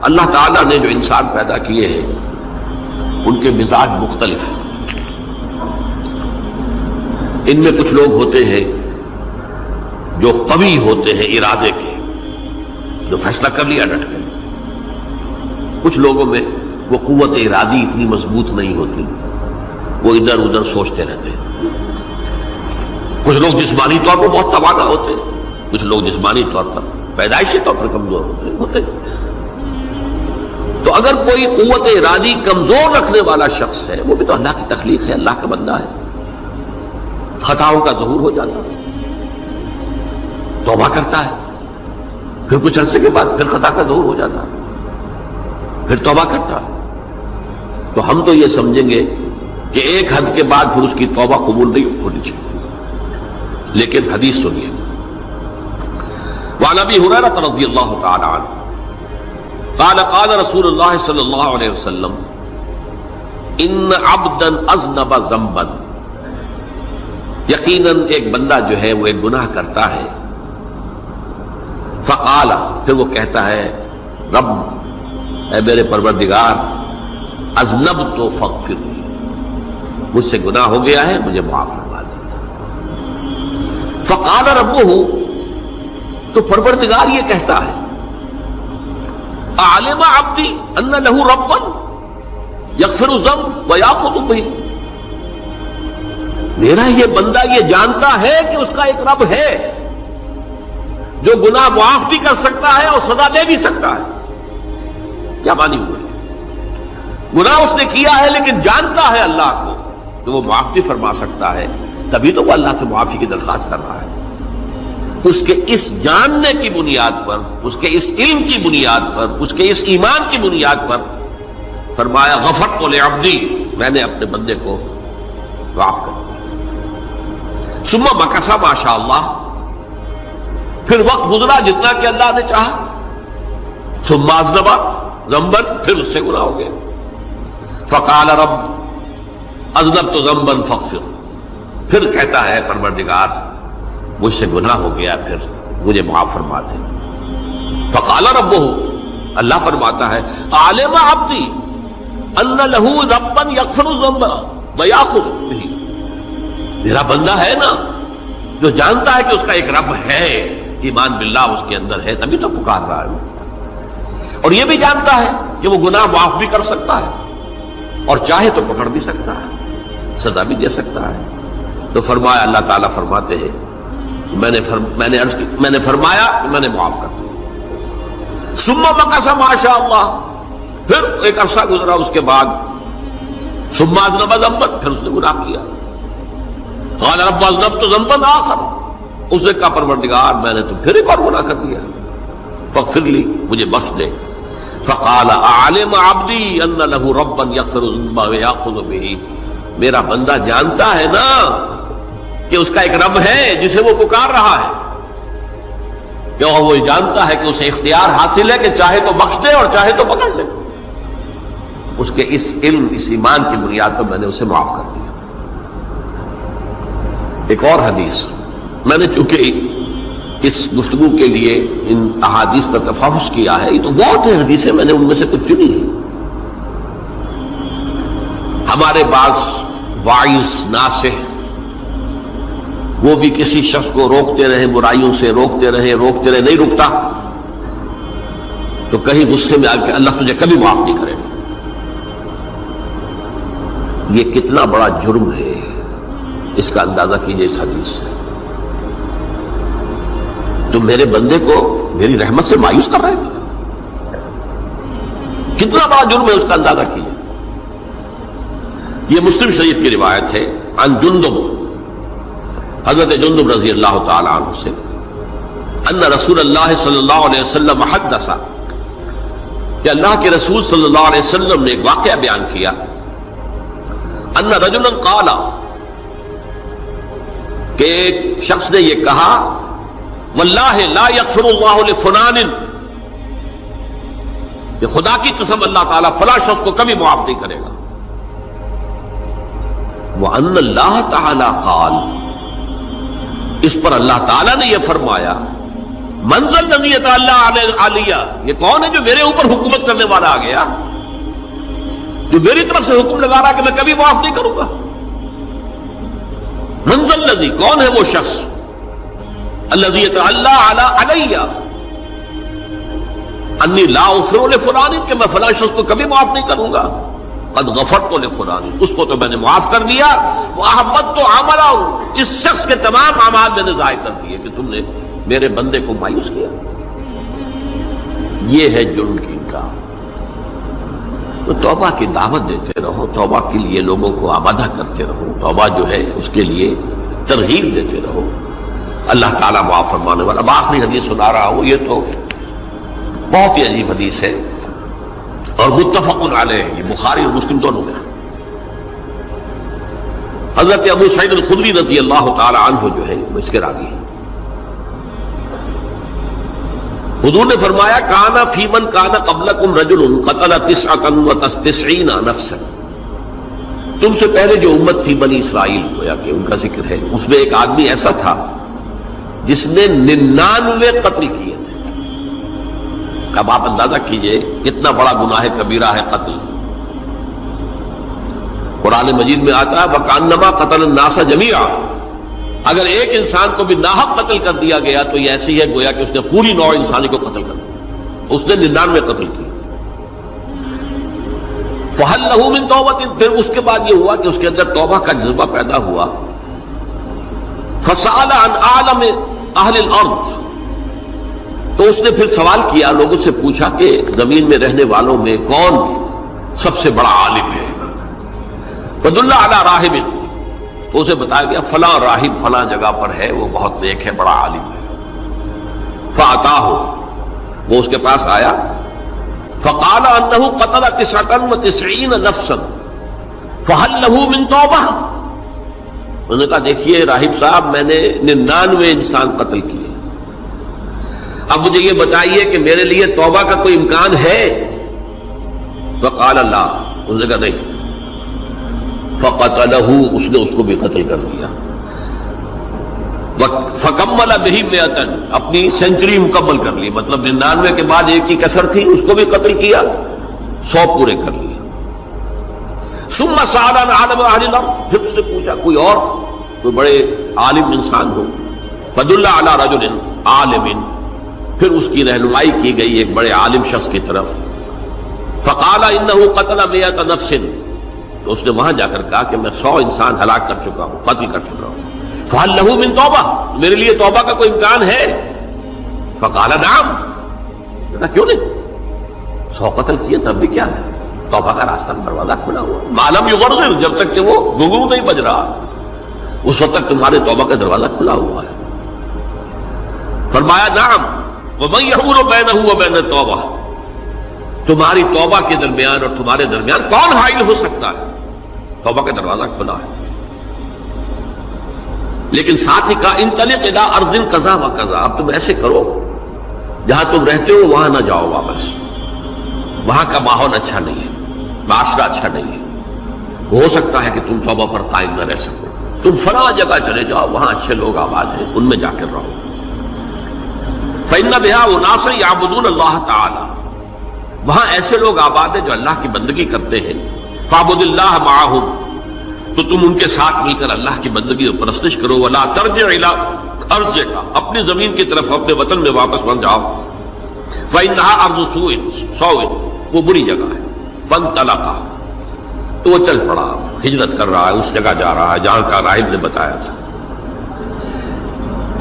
اللہ تعالیٰ نے جو انسان پیدا کیے ہیں ان کے مزاج مختلف ہیں. ان میں کچھ لوگ ہوتے ہیں جو قوی ہوتے ہیں ارادے کے، جو فیصلہ کر لیا ڈٹ گئے. کچھ لوگوں میں وہ قوت ارادی اتنی مضبوط نہیں ہوتی، وہ ادھر ادھر سوچتے رہتے ہیں. کچھ لوگ جسمانی طور پر بہت توانا ہوتے ہیں، کچھ لوگ جسمانی طور پر پیدائشی طور پر کمزور ہوتے ہیں. تو اگر کوئی قوت ارادی کمزور رکھنے والا شخص ہے، وہ بھی تو اللہ کی تخلیق ہے، اللہ کا بندہ ہے، خطاؤں کا ظہور ہو جاتا ہے، توبہ کرتا ہے، پھر کچھ عرصے کے بعد پھر خطا کا ظہور ہو جاتا ہے، پھر توبہ کرتا ہے. تو ہم تو یہ سمجھیں گے کہ ایک حد کے بعد پھر اس کی توبہ قبول نہیں ہونی چاہیے. لیکن حدیث سنیے. وعن ابی ہریرہ رضی اللہ تعالی عنہ قال قال رسول اللہ صلی اللہ علیہ وسلم ان عبدا اذنب ذنبا، یقیناً ایک بندہ جو ہے وہ ایک گناہ کرتا ہے. فقال، پھر وہ کہتا ہے رب، اے میرے پروردگار، اذنبت فاغفر لی، مجھ سے گناہ ہو گیا ہے، مجھے معاف فرما دے. فقال ربہ، تو پروردگار یہ کہتا ہے اعلم عبدی ان لہ ربا یغفر الذنب ویأخذ بہ، میرا یہ بندہ یہ جانتا ہے کہ اس کا ایک رب ہے جو گناہ معاف بھی کر سکتا ہے اور سزا دے بھی سکتا ہے. کیا مانی ہوئے؟ گناہ اس نے کیا ہے لیکن جانتا ہے اللہ کو کہ وہ معاف بھی فرما سکتا ہے، تبھی تو وہ اللہ سے معافی کی درخواست کر رہا ہے. اس کے اس جاننے کی بنیاد پر، اس کے اس علم کی بنیاد پر، اس کے اس ایمان کی بنیاد پر فرمایا غفرت لعبدی، میں نے اپنے بندے کو معاف کر دیا. ثم مکث ما شاء اللہ، پھر وقت گزرا جتنا کہ اللہ نے چاہا. ثم اذنب ذنبا، پھر اس سے گناہ ہو گیا. فقال رب اذنبت ذنبا فاغفر، پھر کہتا ہے پروردگار مجھ سے گناہ ہو گیا، پھر مجھے معاف فرما دے. فقال ربہ، اللہ فرماتا ہے عالم عبدی ان لہ ربا یغفر الذنب ویأخذ بہ، میرا بندہ ہے نا جو جانتا ہے کہ اس کا ایک رب ہے، ایمان باللہ اس کے اندر ہے، تبھی تو پکار رہا ہے. اور یہ بھی جانتا ہے کہ وہ گناہ معاف بھی کر سکتا ہے اور چاہے تو پکڑ بھی سکتا ہے، سزا بھی دے سکتا ہے. تو فرمایا، اللہ تعالیٰ فرماتے ہیں میں نے فرمایا کہ میں نے معاف کر دیا. ثم مکث ما شاء اللہ، پھر ایک عرصہ گزرا اس کے بعد. ثم اذنب ذنبا، پھر اس نے گناہ کیا. قال رب اذنبت ذنبا آخر، اس نے کہا پروردگار میں نے تو پھر ایک اور گناہ کر دیا، فاغفر لی، مجھے بخش دے. فقال اعلم عبدی ان لہ ربا یغفر الذنب ویأخذ بہ، میرا بندہ جانتا ہے نا کہ اس کا ایک رب ہے جسے وہ پکار رہا ہے، کہ وہ جانتا ہے کہ اسے اختیار حاصل ہے کہ چاہے تو بخش دے اور چاہے تو پکڑ لے. اس کے اس علم، اس ایمان کی بنیاد پر میں نے اسے معاف کر دیا. ایک اور حدیث، میں نے چونکہ اس گفتگو کے لیے ان احادیث کا تفحص کیا ہے، یہ تو بہت ہیں حدیثیں، میں نے ان میں سے کچھ چنی ہیں. ہمارے بعض واعظ ناصح وہ بھی کسی شخص کو روکتے رہے، برائیوں سے روکتے رہے، نہیں رکتا تو کہیں غصے میں آ کے اللہ تجھے کبھی معاف نہیں کرے گا. یہ کتنا بڑا جرم ہے، اس کا اندازہ کیجئے اس حدیث سے. تم میرے بندے کو میری رحمت سے مایوس کر رہے ہیں، کتنا بڑا جرم ہے، اس کا اندازہ کیجئے. یہ مسلم شریف کی روایت ہے عن جندب، حضرت جندب رضی اللہ تعالی عنہ سے، ان رسول اللہ صلی اللہ علیہ وسلم حدث، کہ اللہ کے رسول صلی اللہ علیہ وسلم نے ایک واقعہ بیان کیا. ان رجلا قال، کہ ایک شخص نے یہ کہا واللہ لا یغفر اللہ لفلان، کہ خدا کی قسم اللہ تعالیٰ فلاں شخص کو کبھی معاف نہیں کرے گا. وَأَنَّ اللَّهَ تَعَالَى قَالَ، اس پر اللہ تعالیٰ نے یہ فرمایا منزل نزیت اللہ علیہ، یہ کون ہے جو میرے اوپر حکومت کرنے والا آ گیا، جو میری طرف سے حکم لگا رہا کہ میں کبھی معاف نہیں کروں گا؟ منزل نزی، کون ہے وہ شخص؟ الذی اللہ علیہ انی لا اغفر لفلان، کہ میں فلاں شخص کو کبھی معاف نہیں کروں گا، قد غفرت لفلان، اس کو تو میں نے معاف کر دیا، واحبطت عملہ، اس شخص کے تمام اعمال میں نے ضائع کر دیے کہ تم نے میرے بندے کو مایوس کیا۔ یہ ہے جرم کی انکار۔ تو توبہ کی دعوت دیتے رہو، توبہ کے لیے لوگوں کو آمادہ کرتے رہو، توبہ جو ہے اس کے لیے ترغیب دیتے رہو، اللہ تعالیٰ معاف فرمانے والا۔ اب آخری حدیث سنا رہا ہوں، یہ تو بہت ہی عجیب حدیث ہے اور متفق علیہ، یہ بخاری اور مسلم دونوں میں۔ حضرت ابو سعید الخدری رضی اللہ تعالی عنہ جو ہے وہ اس کے راوی ہیں۔ حضور نے فرمایا کانا فی من کانا قبلکم رجل قتل 99 نفسا، تم سے پہلے جو امت تھی بنی اسرائیل، گویا کہ ان کا ذکر ہے، اس میں ایک آدمی ایسا تھا جس نے 99 قتل کیے تھے۔ اب آپ اندازہ کیجئے کتنا بڑا گناہ کبیرہ ہے قتل۔ قرآن مجید میں آتا ہے وَكَأَنَّمَا قَتَلَ النَّاسَ جَمِيعًا، اگر ایک انسان کو بھی ناحق قتل کر دیا گیا تو یہ ایسی ہے گویا کہ اس نے پوری نوع انسانی کو قتل کر دیا، اس نے 99 قتل کی۔ فَهَلْ لَهُ مِن تَوْبَةٍ، پھر اس کے بعد یہ ہوا کہ اس کے اندر توبہ کا جذبہ پیدا ہوا۔ فَسَأَلَ عَنْ أَعْلَمِ أَهْلِ الْأَرْضِ، تو اس نے پھر سوال کیا، لوگوں سے پوچھا کہ زمین میں رہنے والوں میں کون سب سے بڑا عالم ہے؟ فَدُلَّ عَلَى رَاهِبٍ، تو اسے بتایا گیا فلاں راہب فلاں جگہ پر ہے، وہ بہت نیک ہے، بڑا عالم ہے۔ فَأَتَاهُ، وہ اس کے پاس آیا، فَقَالَ أَنَّهُ قَتَلَ 99 نَفْسًا فَهَلْ لَهُ مِن تَوْبَةٍ، انہوں نے کہا دیکھیے راہب صاحب، میں نے 99 انسان قتل کیے، اب مجھے یہ بتائیے کہ میرے لیے توبہ کا کوئی امکان ہے؟ فَقَالَ لَا، انہوں نے کہا نہیں۔ فَقَتَلَهُ، اس نے اس کو بھی قتل کر دیا۔ فَكَمَّلَ بِهِ 100، اپنی سینچری مکمل کر لی، مطلب 99 کے بعد ایک کی کسر تھی، اس کو بھی قتل کیا، 100 پورے کر لیے۔ ثُمَّ سَأَلَ عَنْ أَعْلَمِ أَهْلِ الْأَرْضِ، پھر اس نے پوچھا کوئی اور کوئی بڑے عالم انسان ہو۔ فَدُلَّ عَلَى رَجُلٍ عَالِمٍ، پھر اس کی رہنمائی کی گئی ایک بڑے عالم شخص کی طرف۔ فَقَالَ إِنَّهُ قَتَلَ 100 نَفْسٍ، تو اس نے وہاں جا کر کہا کہ میں 100 انسان ہلاک کر چکا ہوں، قتل کر چکا ہوں۔ فَهَلْ لَهُ مِن تَوْبَةٍ، میرے لیے توبہ کا کوئی امکان ہے؟ فَقَالَ نَعَمْ، کہا کیوں نہیں، 100 قتل کیے تب بھی کیا ہے، توبہ کا راستہ دروازہ کھلا ہوا، مَا لَمْ يُغَرْغِرْ، جب تک کہ وہ گھنگرو نہیں بج رہا، اس وقت تک تمہارے توبہ کا دروازہ کھلا ہوا ہے۔ فرمایا نعم، وَمَن يَحُولُ بَيْنَهُ وَبَيْنَ التَّوْبَةِ، تمہاری توبہ کے درمیان اور تمہارے درمیان کون حائل ہو سکتا ہے؟ توبہ کا دروازہ کھلا ہے۔ لیکن ساتھ ہی کہا انطلق الی ارض کذا و کذا، اب تم ایسے کرو جہاں تم رہتے ہو وہاں نہ جاؤ واپس، وہاں کا ماحول اچھا نہیں ہے، معاشرہ اچھا نہیں ہے، ہو سکتا ہے کہ تم توبہ پر قائم نہ رہ سکو، تم فلاں جگہ چلے جاؤ، وہاں اچھے لوگ آباد ہیں، ان میں جا کر رہو۔ فإن بها اناس یعبدون اللہ تعالی، وہاں ایسے لوگ آباد ہیں جو اللہ کی بندگی کرتے ہیں۔ فاعبد اللہ معہم، تو تم ان کے ساتھ مل کر اللہ کی بندگی اور پرستش کرو۔ ولا ترجع الی ارضک، اپنی زمین کی طرف اپنے وطن میں واپس بن جاؤ۔ فإنها ارض سوء، وہ بری جگہ ہے۔ فانطلقا، تو وہ چل پڑا، ہجرت کر رہا ہے، اس جگہ جا رہا ہے جہاں کا راہب نے بتایا تھا۔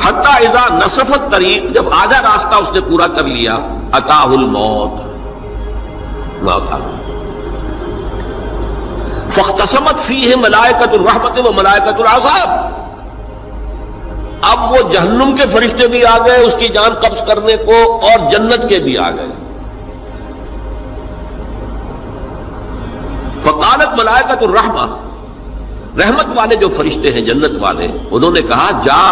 حتی اذا نصف الطریق، جب آدھا راستہ اس نے پورا کر لیا، اتاہ الموت، موت آ گئی۔ فاختصمت فیہ ملائکۃ الرحمت و ملائکۃ العذاب، اب وہ جہنم کے فرشتے بھی آ گئے اس کی جان قبض کرنے کو، اور جنت کے بھی آ گئے۔ فقالت ملائکۃ الرحمہ، رحمت والے جو فرشتے ہیں جنت والے، انہوں نے کہا جا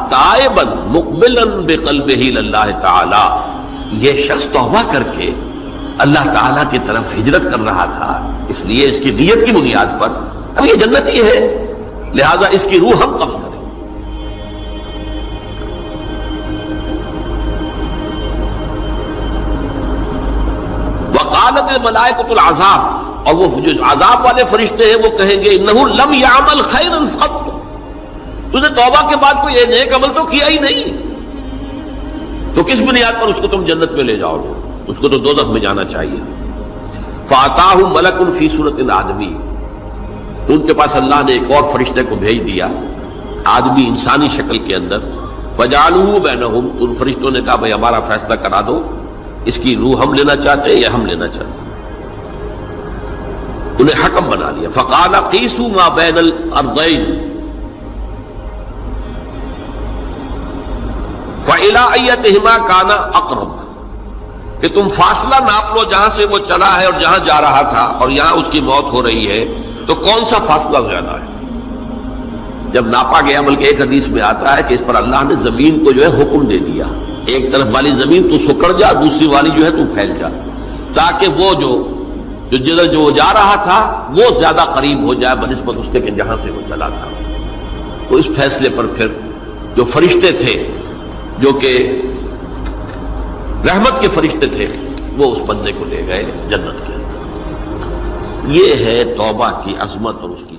تائبا مقبلا بقلبہ اللہ تعالی، یہ شخص توبہ کر کے اللہ تعالیٰ کی طرف ہجرت کر رہا تھا، اس لیے اس کی نیت کی بنیاد پر اب یہ جنتی ہے، لہذا اس کی روح ہم قبض کریں۔ وقالت الملائکۃ العذاب، اور وہ جو عذاب والے فرشتے ہیں وہ کہیں گے انہ لم یعمل خیرا قط، تو نے توبہ کے بعد کوئی نیک عمل تو کیا ہی نہیں، تو کس بنیاد پر اس کو تم جنت میں لے جاؤ گے؟ اس کو تو دوزخ میں جانا چاہیے۔ فاتاہ ملک فی صورت آدمی، تو ان کے پاس اللہ نے ایک اور فرشتے کو بھیج دیا آدمی انسانی شکل کے اندر، فجعلوہ بینہم، ان فرشتوں نے کہا بھائی ہمارا فیصلہ کرا دو، اس کی روح ہم لینا چاہتے ہیں یا ہم لینا چاہتے ہیں، انہیں حکم بنا لیا۔ فقال قیسوا ما بین الارضین فإلی ایتہما کان اقرب، کہ تم فاصلہ ناپ لو جہاں سے وہ چلا ہے اور جہاں جا رہا تھا اور یہاں اس کی موت ہو رہی ہے، تو کون سا فاصلہ زیادہ ہے؟ جب ناپا گیا، بلکہ ایک حدیث میں آتا ہے کہ اس پر اللہ نے زمین کو جو ہے حکم دے دیا، ایک طرف والی زمین تو سکڑ جا، دوسری والی جو ہے تو پھیل جا، تاکہ وہ جو جدھر جو جا رہا تھا وہ زیادہ قریب ہو جائے بنسبت اس کے کہ جہاں سے وہ چلا تھا۔ تو اس فیصلے پر پھر جو فرشتے تھے جو کہ رحمت کے فرشتے تھے وہ اس بندے کو لے گئے جنت کے اندر۔ یہ ہے توبہ کی عظمت اور اس کی